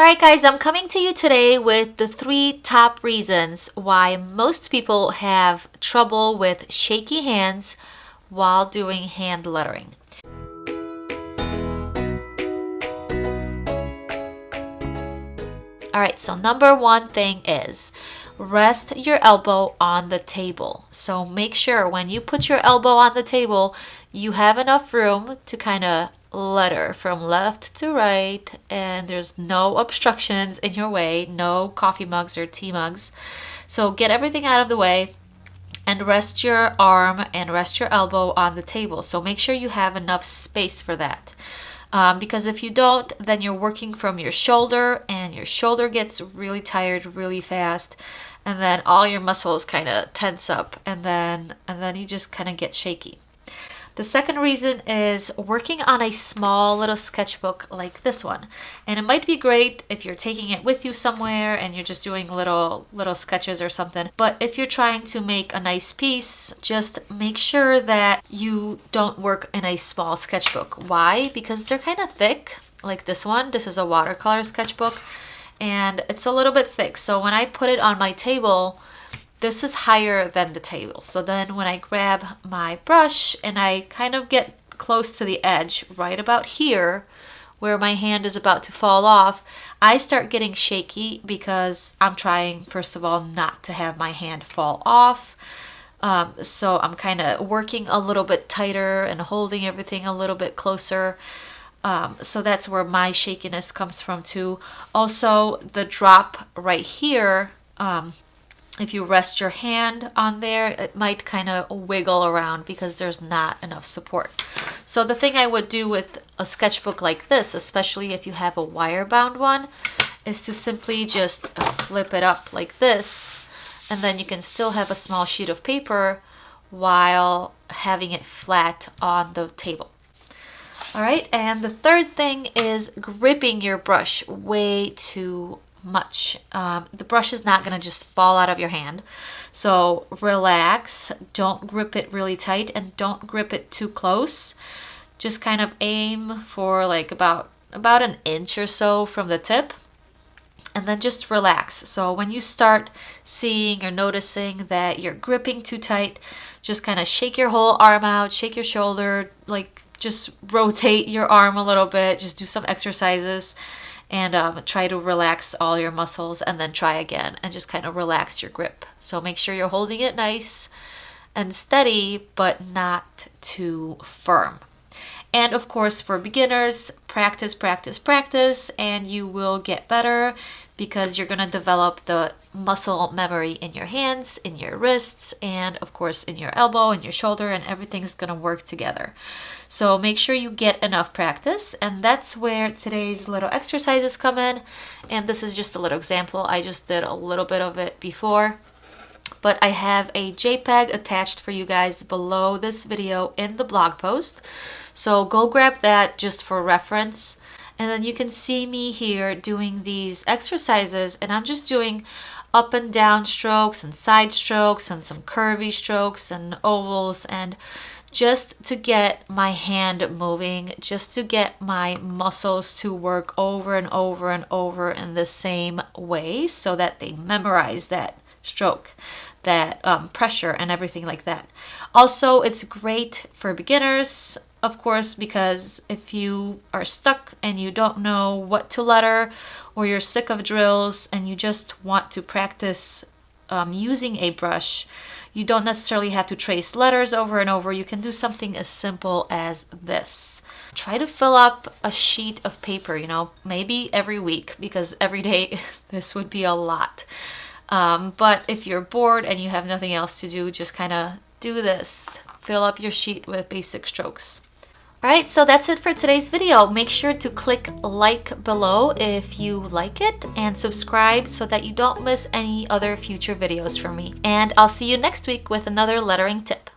Alright guys, I'm coming to you today with the 3 top reasons why most people have trouble with shaky hands while doing hand lettering. Alright, so number 1 thing is rest your elbow on the table. So make sure when you put your elbow on the table, you have enough room to kind of letter from left to right, and there's no obstructions in your way, no coffee mugs or tea mugs. So get everything out of the way and rest your arm and rest your elbow on the table. So make sure you have enough space for that. Because if you don't, then you're working from your shoulder, and your shoulder gets really tired really fast, and then all your muscles kind of tense up, and then you just kind of get shaky. The second reason is working on a small little sketchbook like this one. And it might be great if you're taking it with you somewhere and you're just doing little sketches or something. But if you're trying to make a nice piece, just make sure that you don't work in a small sketchbook. Why? Because they're kind of thick, like this one. This is a watercolor sketchbook and it's a little bit thick. So when I put it on my table, this is higher than the table. So then when I grab my brush and I kind of get close to the edge, right about here, where my hand is about to fall off, I start getting shaky because I'm trying, first of all, not to have my hand fall off. So I'm kind of working a little bit tighter and holding everything a little bit closer. So that's where my shakiness comes from too. Also, the drop right here, if you rest your hand on there, it might kind of wiggle around because there's not enough support. So the thing I would do with a sketchbook like this, especially if you have a wire-bound one, is to simply just flip it up like this, and then you can still have a small sheet of paper while having it flat on the table. All right, and the third thing is gripping your brush way too much. The brush is not going to just fall out of your hand. So relax, don't grip it really tight and don't grip it too close. Just kind of aim for like about an inch or so from the tip, and then just relax. So when you start seeing or noticing that you're gripping too tight, just kind of shake your whole arm out, shake your shoulder, like just rotate your arm a little bit, just do some exercises, and try to relax all your muscles, and then try again and just kind of relax your grip. So make sure you're holding it nice and steady, but not too firm. And of course, for beginners, practice, practice, practice, and you will get better because you're going to develop the muscle memory in your hands, in your wrists, and of course in your elbow and your shoulder, and everything's going to work together. So make sure you get enough practice, and that's where today's little exercises come in. And this is just a little example. I just did a little bit of it before, but I have a JPEG attached for you guys below this video in the blog post. So go grab that just for reference. And then you can see me here doing these exercises, and I'm just doing up and down strokes and side strokes and some curvy strokes and ovals, and just to get my hand moving, just to get my muscles to work over and over and over in the same way so that they memorize that stroke, that pressure and everything like that. Also, it's great for beginners, of course, because if you are stuck and you don't know what to letter, or you're sick of drills and you just want to practice using a brush, you don't necessarily have to trace letters over and over. You can do something as simple as this. Try to fill up a sheet of paper, maybe every week, because every day this would be a lot. But if you're bored and you have nothing else to do, just kind of do this. Fill up your sheet with basic strokes. Alright, so that's it for today's video. Make sure to click like below if you like it, and subscribe so that you don't miss any other future videos from me. And I'll see you next week with another lettering tip.